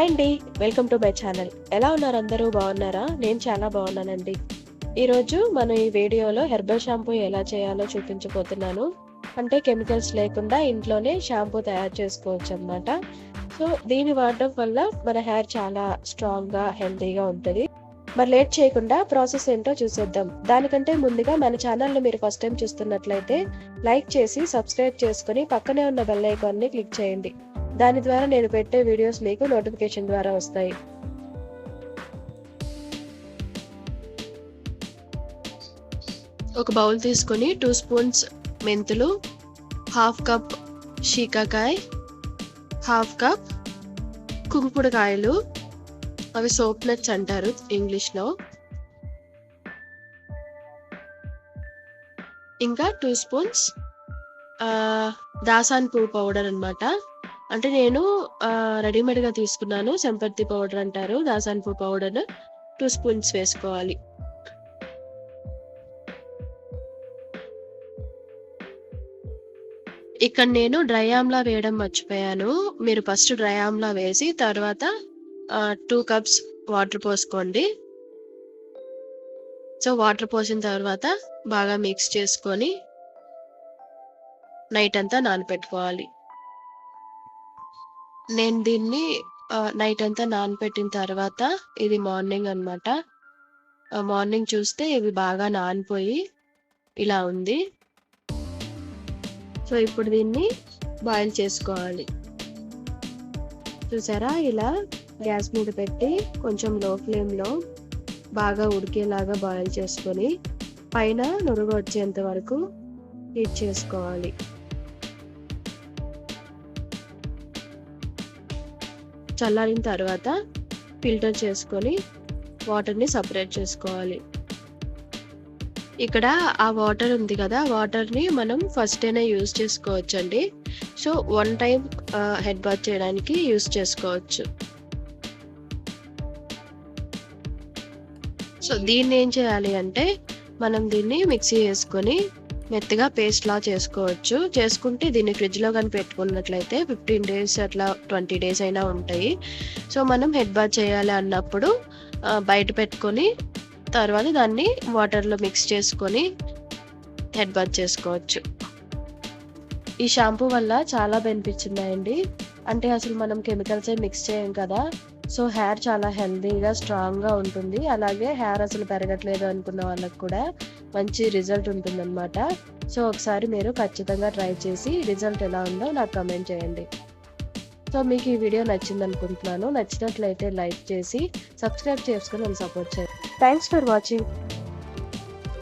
Hi అండి, welcome to my channel. ఎలా ఉన్నారు అందరూ? బాగున్నారా? నేను చాలా బాగున్నానండి. ఈరోజు మనం ఈ వీడియోలో హెర్బల్ షాంపూ ఎలా చేయాలో చూపించబోతున్నాను. అంటే కెమికల్స్ లేకుండా ఇంట్లోనే షాంపూ తయారు చేసుకోవచ్చు అన్నమాట. సో దీన్ని వాడడం వల్ల మన హెయిర్ చాలా స్ట్రాంగ్గా హెల్తీగా ఉంటుంది. మరి లేట్ చేయకుండా ప్రాసెస్ ఏంటో చూసేద్దాం. దానికంటే ముందుగా మన ఛానల్ని మీరు ఫస్ట్ టైం చూస్తున్నట్లయితే లైక్ చేసి సబ్స్క్రైబ్ చేసుకుని పక్కనే ఉన్న బెల్ ఐకాన్ని క్లిక్ చేయండి. దాని ద్వారా నేను పెట్టే వీడియోస్ మీకు నోటిఫికేషన్ ద్వారా వస్తాయి. ఒక బౌల్ తీసుకొని 2 స్పూన్స్ మెంతులు, half cup shikakai, half cup కుంకుడుకాయలు, అవి సోప్ నట్స్ అంటారు ఇంగ్లీష్లో, ఇంకా 2 స్పూన్స్ దాసాన్ పువ్వు పౌడర్ అన్నమాట. అంటే నేను రెడీమేడ్గా తీసుకున్నాను. సెంపర్తి పౌడర్ అంటారు. దాసాన్ పువ్వు పౌడర్ 2 స్పూన్స్ వేసుకోవాలి. ఇక్కడ నేను డ్రై ఆమ్లా వేయడం మర్చిపోయాను. మీరు ఫస్ట్ డ్రై ఆమ్లా వేసి తర్వాత 2 కప్స్ వాటర్ పోసుకోండి. సో వాటర్ పోసిన తర్వాత బాగా మిక్స్ చేసుకొని నైట్ అంతా నానపెట్టుకోవాలి. నేను దీన్ని నైట్ అంతా నానపెట్టిన తర్వాత ఇది మార్నింగ్ అన్నమాట. మార్నింగ్ చూస్తే ఇవి బాగా నానిపోయి ఇలా ఉంది. సో ఇప్పుడు దీన్ని బాయిల్ చేసుకోవాలి. చూసారా, ఇలా గ్యాస్ మీద పెట్టి కొంచెం లో ఫ్లేమ్లో బాగా ఉడికేలాగా బాయిల్ చేసుకొని పైన నురుగు వచ్చేంత వరకు హీట్ చేసుకోవాలి. చల్లారిన తర్వాత ఫిల్టర్ చేసుకొని వాటర్ని సపరేట్ చేసుకోవాలి. ఇక్కడ ఆ వాటర్ ఉంది కదా, వాటర్ని మనం ఫస్ట్ అయినా యూజ్ చేసుకోవచ్చు అండి. సో 1 టైం హెడ్ బాత్ చేయడానికి యూజ్ చేసుకోవచ్చు. సో దీన్ని ఏం చేయాలి అంటే మనం దీన్ని మిక్సీ వేసుకొని మెత్తగా పేస్ట్ లా చేసుకోవచ్చు. చేసుకుంటే దీన్ని ఫ్రిడ్జ్లో కానీ పెట్టుకున్నట్లయితే 15 డేస్ అట్లా 20 డేస్ అయినా ఉంటాయి. సో మనం హెడ్ బాత్ చేయాలి అన్నప్పుడు బయట పెట్టుకొని తర్వాత దాన్ని వాటర్లో మిక్స్ చేసుకొని హెడ్ బాత్ చేసుకోవచ్చు. ఈ షాంపూ వల్ల చాలా బెనిఫిట్స్ ఉన్నాయండి. అంటే అసలు మనం కెమికల్స్ మిక్స్ చేయం కదా. సో హెయిర్ చాలా హెల్తీగా స్ట్రాంగ్గా ఉంటుంది. అలాగే హెయిర్ అసలు పెరగట్లేదు అనుకున్న వాళ్ళకి కూడా మంచి రిజల్ట్ ఉంటుందన్నమాట. సో ఒకసారి మీరు ఖచ్చితంగా ట్రై చేసి రిజల్ట్ ఎలా ఉందో నాకు కమెంట్ చేయండి. సో మీకు ఈ వీడియో నచ్చింది అనుకుంటున్నాను. నచ్చినట్లయితే లైక్ చేసి సబ్స్క్రైబ్ చేసుకొని నన్ను సపోర్ట్ చేయండి. Thanks for watching.